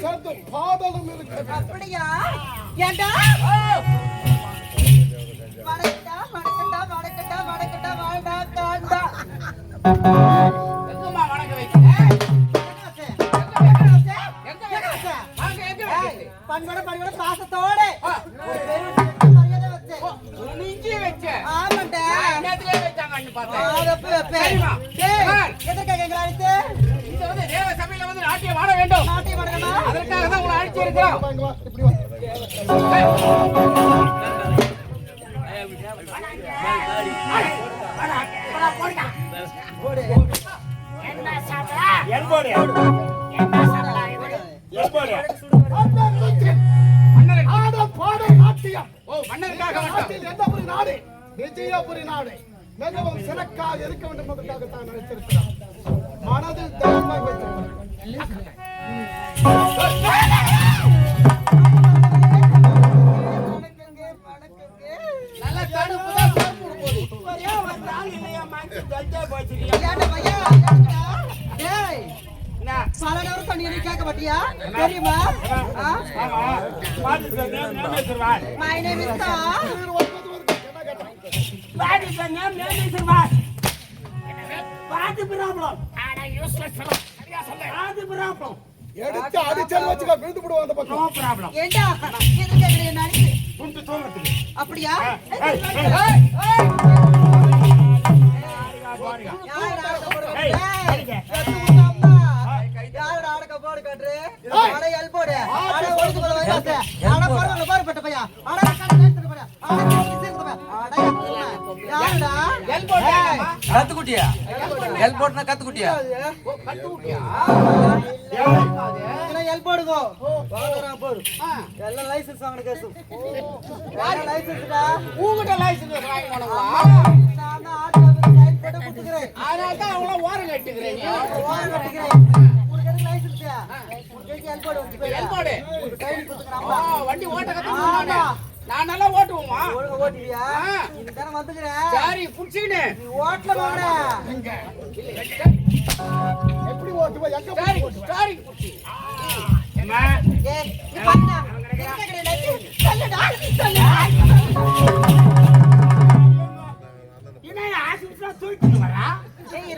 சேர்ந்து பாடலும் இருக்கு. அப்படியா? ஏண்டா வணக்கடா வணக்கடா வணக்கடா வணக்கடா வாழ்டா காண்டா. எங்கம்மா வணக்க வைக்கிறேன்? பண்பட பண்பட பாசத்தோட மரியாதை வச்சேன். நீங்க வச்ச? ஆமாண்டா. நேத்திலே வச்சாங்கன்னு பார்த்தேன். அதப்ப சரிமா. டேய் எதற்காக எங்களை அழைத்து? இந்த வந்து தேவ சபையில வந்து நாட்டியம் ஆட வேண்டும். நாட்டியம் ஆடணுமா? அதற்காக தான் உங்களை அழைச்சு இருக்கிறோம். இப்படி வா. என்ன சாப்பிடா? எல்போடு. என்ன சாப்பிடா இவரு? எல்போடு. மன்னருக்கு ஆடல் பாடல் நாட்டியம். ஓ மன்னருக்காக நாட்டில் எந்த ஒரு நாடு? விஜயபுரி நாடு மிகவும் சிறக்காக இருக்க வேண்டும் என்பதற்காக தான் நினைத்திருக்கிறார். மனதில் தைரியமாக வைத்திருக்கிறார். நல்ல தடுப்பு தான் போடு போடு. ஒரே ஒரு நாள் இல்லையா மாத்தி தட்டே போச்சியா? ஏண்டா பையா? டேய் என்ன? பலனவர தண்ணி கேட்க மாட்டியா? தெரியுமா? ஆமா. பாத்து நேமேஸ்வரா. My name is Sir. பாத்து நேமேஸ்வரா. பாத்து ப்ராப்ளம். ஆனா யூஸ்லெஸ் ஃபெலோ. சரியா சொல்லு. பாத்து ப்ராப்ளம். எடுத்து அடிச்சல் வச்சுக்க விழுந்து போடுவோம் அந்த பக்கம். No problem. ஏண்டா எதுக்கு கேக்குறீங்க நானே? புண்டு தூங்கத்துக்கு. அப்படியா? ஏய் ஏய் யார் ஆடக்க போடு? ஏய், ஏய் அடிங்க. யார் ஆடக்க போடு கட்ரு? அட எல் போடு. அட ஒழுங்கு போடு வையாத. அட போடு பாரு பட்ட பையா. அட கண்ணு எடுத்து போடு. அட கிசிந்து போடு. அட யாருடா? எல் போடு. கத்துக்குட்டியா? எல் போட்னா கத்துக்குட்டியா? ஓ கட்டுட்டியா? இதெல்லாம் எல் போடுங்கோ. வாடா போடு. எல்லாம் லைசென்ஸ் வாங்கன கேஸ். யார லைசென்ஸ்டா? உங்ககிட்ட லைசென்ஸ் வாங்கி போனவா? நான் ஆட்டோல சைன் போட்டு குடுக்குறேன். அதனால தான் அவங்கள ஓரம் கட்டிக்கிறேன். ஓரம் கட்டிக்கிறேன். உனக்கு எதுக்கு லைசென்ஸ்? உனக்கு எல் போடு வந்து எல் போடு. சைன் குடுக்குறேன். வண்டி ஓட்ட கத்துக்கணும் நானே. நான் நல்லா ஓட்டுவேமா? ஒழுங்கா ஓட்டிவியா? இந்த தரம் வந்துக்கிறேன். சரி புடிச்சிக்கினே. நீ ஓட்டல போறே. எப்படி ஓட்டுவா? எங்க சரி ஓட்டுவா? சரி புடிச்சி. அம்மா ஏய் நீ பண்ணா. எங்க கிடையாது. சொல்லுடா. சொல்லு. என்ன ஆசிஸ்ல தூக்கிட்டு வரா? ஏய்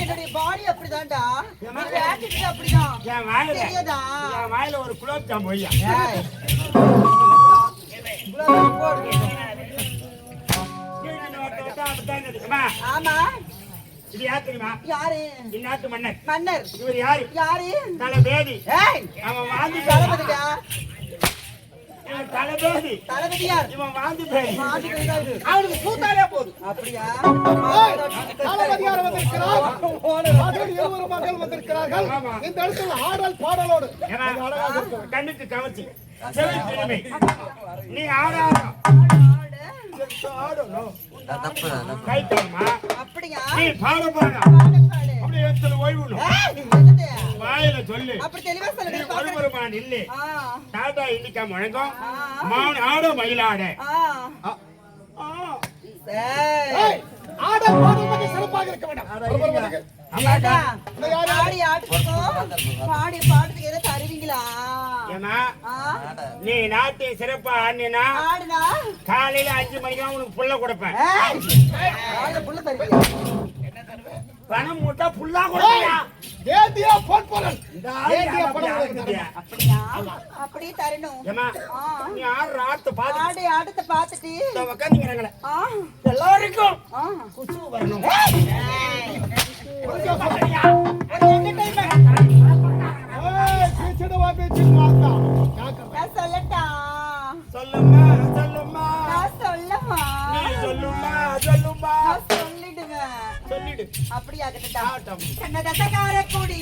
என்னுடைய பாடி அப்படிதான்டா. என்னுடைய ஆட்டிட்யூட் அப்படிதான். என் வாயில தெரியாதா? என் வாயில ஒரு குலோப் ஜாம் ஒய்யா. ஏய் குலாப் போடு. அம்மா ஆமா. இது யார் தெரியுமா? யாரு? இந்நாட்டு மன்னர். மன்னர். இவர் யாரு? யாரு? தலபேதி. ஏய் அவன் வாந்தி தளபதிடா. இவன் தலபேதி. தளபதி யார்? இவன் வாந்தி பேதி. மாட்டி போயிடா இது. அவனுக்கு கூத்தாலே போதும். அப்படியா? தளபதியார் வந்திருக்கிறார். மகள் இருவர் மகள் வந்திருக்கிறார்கள். இந்த இடத்துல ஆடல் பாடலோடு ஏன்னா, அழகாக இருக்கிறது. கண்ணுக்கு கவர்ச்சி செவி திரும்பி நீ ஆடாடும் தப்பு கை தருமா அப்படியா? நீ பாட போறா பாடு பாடு. அப்படியே எடுத்து ஓய்வுணும் ஏய் என்னது? வாயில சொல்லு அப்படி தெளிவா நீ சொல்லு. ஒருவருமா நில்லு ஆ டாடா இன்னிக்கா முழங்கும் ஆ மான் ஆட மயிலாட ஆ ஏய் ஏய், ஆடல் பாடல் மிக சிறப்பாக இருக்க வேண்டும். ஒருவருக்கு ஏண்டா? இந்த யாரு? பாடி ஆட்டுறதுக்கும் பாடி பாடுறதுக்கு ஏதாவது தருவீங்களா? ஏமா ஆ நீ நாட்டை சிறப்பா ஆடினா ஆடுனா? காலையில 5 மணிக்கு உனக்கு புள்ள கொடுப்பேன் ஏய் ஆளு புள்ள தருவீங்க. பணம் மூட்டா புல்லா கொடுப்பியா ஏந்தியா போன் போறன். இந்த ஏந்தியா ஆளு பணம் அப்படி கொடுக்குறியா? அப்படியா? அப்படியே தரணும். ஏமா ஆ நீ ஆடுற ஆட்டு பாத்து ஆடி ஆட்டத்தை பார்த்துட்டு உட்காந்துங்கிறாங்களே ஆ எல்லாருக்கும் ஆ குசு வரணும் கொஞ்சம் சொல்றியா? ஒரு entertainment. ஏய், பீச்சிடுவா, பீச்சிடு வாத்தா. ஜாக்கிரதை. நான் சொல்லட்டா? சொல்லுமா சொல்லுமா நான் சொல்லவா? நீ சொல்லுமா சொல்லுமா நான் சொல்லிடுவேன். சொல்லிடு அப்படி ஆகட்டா? ஆட்டம் கண்ணதசகார கூடி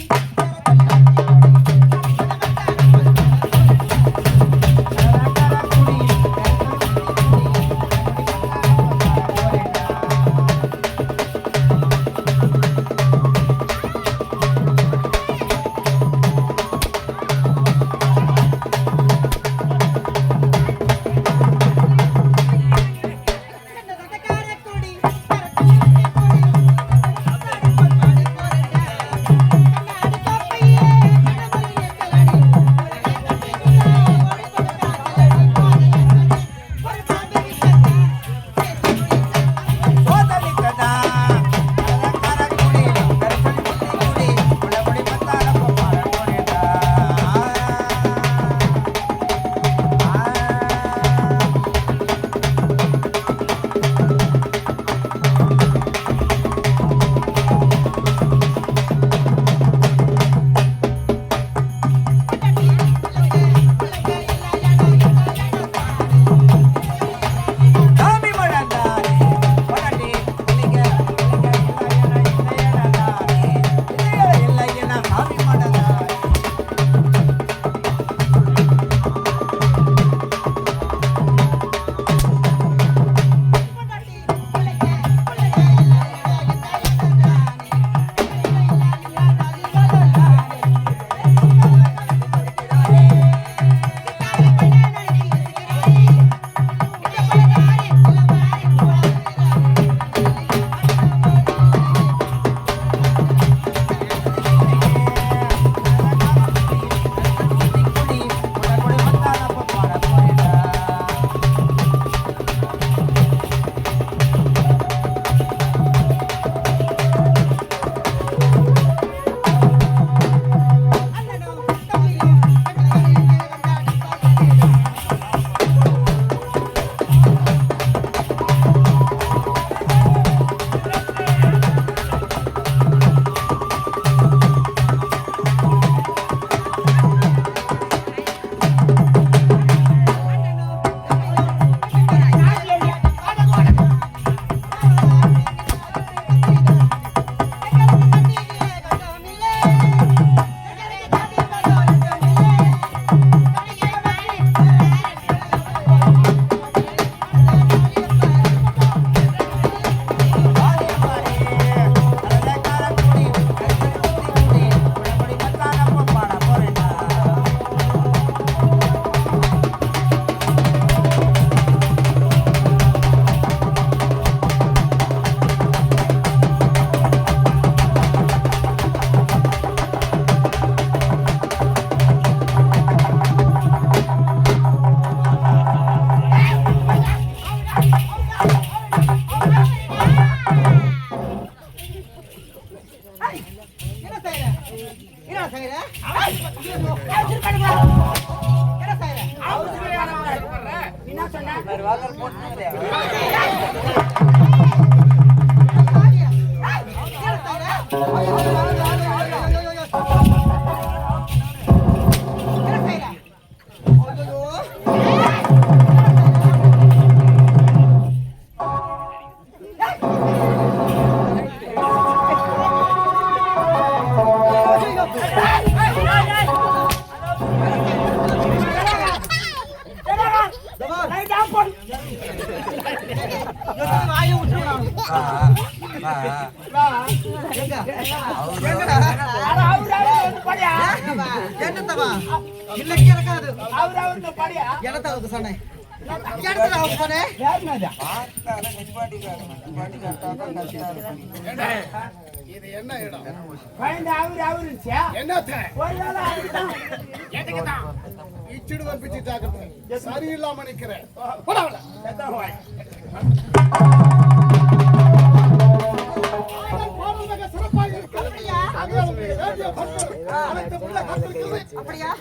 செய்யற? அவசரம் பண்ணுங்க. என்ன செய்யற? என்ன சொன்ன? லைட் ஆஃப் பண்ணு. வாயை விட்டுருவான். அட அவரே வந்து படியா. என்னத்தவா? இல்லைக்கு இருக்காது. அவரே வந்து படியா. என்னத்தவா சொன்னேன்? என்னத்தவா சொன்னேன்? யாருனடா? இது என்ன இடம்? பயந்து அவருச்சா? என்னத்த? ஒருவேளை அதுதான். எதுக்குதான்? இச்சிடுவன் பிச்சிட்டாக்க சரியில்லாம நிக்கிறேன். போடவல. செத்தவன் வாய். பாருங்க சிறப்பாக இருக்கிறது. அங்கே உங்களுக்கு வேண்டிய பக்தர் அனைத்து உள்ள காத்திருக்கிறது. அப்படியா?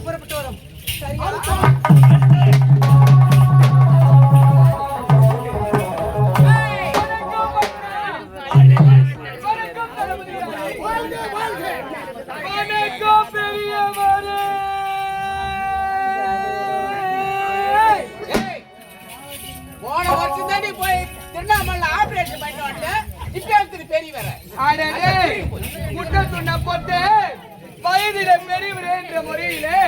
புறப்பட்டு வரும். சரி. போன வருஷம் தான் நீ போய் திருவண்ணாமலை ஆபரேஷன் பண்ணிட்டு வந்து இப்ப எடுத்துட்டு பெரிய வர முட்டை துண்டை போட்டு வயதில பெரியவரே என்ற முறையிலே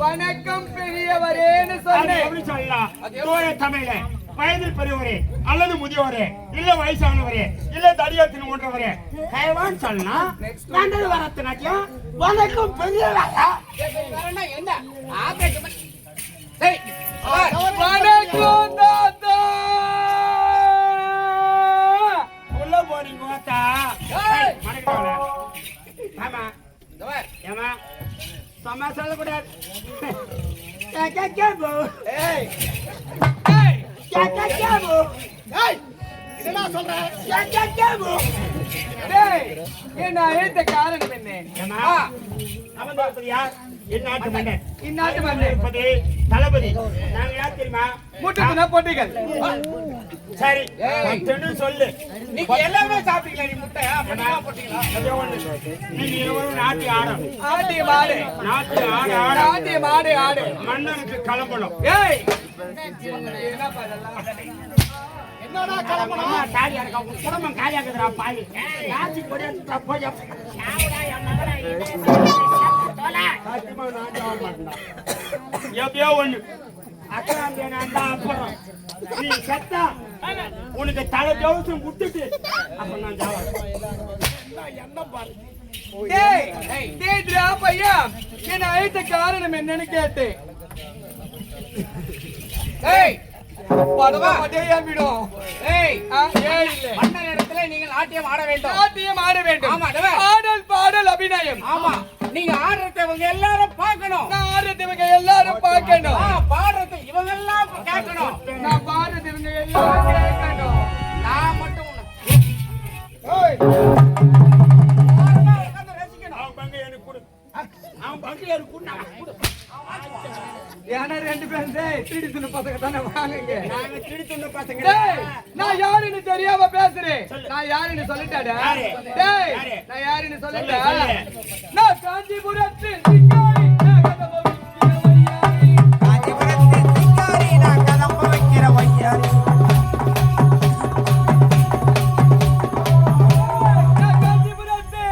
வணக்கம் பெரியவரேன்னு சொன்னேன். எப்படி சொல்லலாம்? தூய தமிழ்ல வயதில் பெரியவரே அல்லது முதியவரே இல்ல வயசானவரே இல்ல தடியத்தின் ஒன்றவரே கைவான் சொல்லலாம். நண்டது வரத்தினாட்டியும் வணக்கம் பெரியவரா வரனா என்ன ஆபரேஷன் பண்ணி சரி வணக்கம் தாத்தா. உள்ள போறீங்க ஓத்தா. வணக்கம். ஆமா ஏமா சும்மா சொல்லக்கூடாது. என்ன சொல்றேன்? என்ன அழைத்த காரணம் என்ன? ஏமா அவன் யார்? இந்நாட்டு மன்னர். இந்நாட்டு மன்னர் இருப்பது தளபதி. நாங்க யார் தெரியுமா? முட்டுதுனா பொட்டிகள். சரி பத்துன்னு சொல்லு. நீங்க எல்லாமே சாப்பிட்டீங்களா? நீ முட்டையா போட்டீங்களா? அதே ஒண்ணு. நீங்க இருவரும் நாட்டு ஆடம். ஆட்டிய மாடு நாட்டு ஆடு ஆட ஆட்டிய மாடு ஆடு. மன்னனுக்கு கிளம்பணும். ஏய் என்னடா கிளம்பணும்? அம்மா தாலியா இருக்கா? உன் குடும்பம் காலியாக்குதுடா பாவி. ராஜி கொடியா போய் சத்தியமா நான் ஜாவ மாட்டேன்டா. எப்படியோ ஒண்ணு அக்கறாந்தே நான் தான் அப்புறம் நீ செத்தா உனக்கு தலை ஜவுசம் விட்டுட்டு அப்ப நான் ஜாவ. என்ன பாரு? டேய் டேய்டா பையா, என்ன அழைத்த காரணம் என்னன்னு கேட்டேன். ஏய் படவா மடையா விடும். ஏய் ஏய் இல்ல. மன்னர் இடத்துல நீங்கள் நாட்டியம் ஆட வேண்டும். நாட்டியம் ஆட வேண்டும். ஆமா, டேய். ஆடல் பாடல் அபிநயம். ஆமா நீங்க ஆடுறத இவங்க எல்லாரும் பார்க்கணும். நான் ஆடுறது இவங்க எல்லாரும் பார்க்கணும். பாடுறத இவங்க எல்லாம் கேட்கணும். நான் பாடுறது இவங்க எல்லாரும் கேட்கணும். நான் மட்டும் ஏய், உட்கார்ந்து ரசிக்கணும். அவன் பங்கு எனக்கு கொடு. அவன் பங்கு எனக்கு கொடு. நான் கொடு. ஏன்னா ரெண்டு பேரும் திருடி தின்னு பசங்க தானே வாங்குங்க. நாங்க திருத்துள்ள பசங்க. டேய், நான் யாருன்னு தெரியாம பேசுறேன். நான் யாருன்னு சொல்லிட்டாடா. யாரு? டேய், யாரு? நான் யாருன்னு சொல்லிட்டா. சொல்லு. நான் காஞ்சிபுரத்து சிங்காரி, நான் கதவை வைக்கிற வையாரி. காஞ்சிபுரத்தின் சிங்காரி நான் கதம்ப வைக்கிற வையாரி. நான் காஞ்சிபுரத்து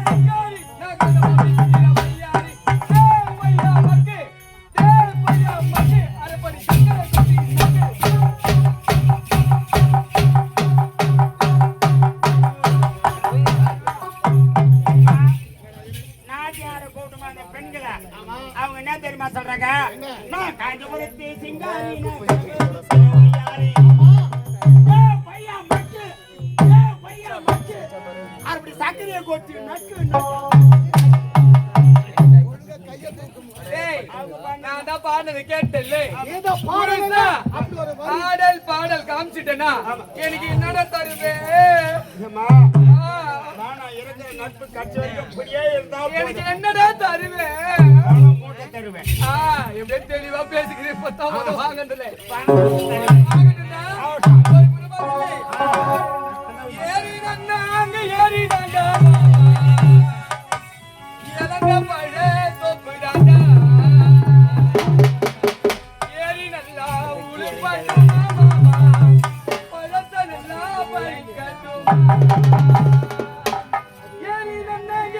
சிங்காரி, நான் கதவை வைக்கிற வையாரி. டேய் பையா மக்கு, டேய் பையா மக்கு, அரப்படி சங்கர கொட்டி மக்கு. நாட்டியார கூட்டமா அந்த பெண்களை அவங்க என்ன தெரியுமா சொல்றாங்க? நான் காஞ்சிபுரத்து சிங்காரி நான் கதவை வையாரி. ஏய் பையா மக்கு, ஏய் பையா மக்கு. அப்படி சக்கரையை கொட்டி நக்கு டேய், நான் தான் பாடுனது கேட்டல்ல. இத பாருங்க. அப்படி ஒரு வரி. பாடல் பாடல் காமிச்சிட்டேனா எனக்கு என்னடா தருவே? ஏம்மா, ஆ. நான் இருக்கிற நட்பு கட்சி வரைக்கும் இப்படியே இருந்தா எனக்கு என்னடா தருவேன் மூட்டை தருவேன். எப்படியே தெளிவா பேசுகிறேன் பத்தாம் வாங்கல ஏறி நன்னாங்க ஏறி நண்டா இலங்க பழே தொப்புடாங்க ஏறி நல்லா உளுப்பாட்டு மாமா பழத்தை நல்லா பறிக்கட்டும் ஏறி நன்னாங்க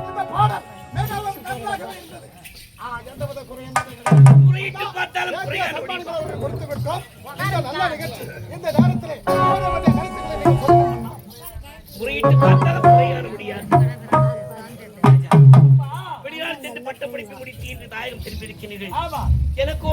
இந்த பாடல் மிகவும் நன்றாகவே இருந்தது. எந்தவித குறையும் கொடுத்து விட்டோம். இந்த நல்ல நிகழ்ச்சி இந்த நேரத்திலே அவரவருடைய கருத்துக்களை நீங்கள் சொல்லணும்னா குறியிட்டு பார்த்தாலும் குறையாற முடியாது. வெளிநாடு சென்று பட்ட படிப்பு முடித்து இன்று தாயகம் திரும்பியிருக்கிறீர்கள். எனக்கோ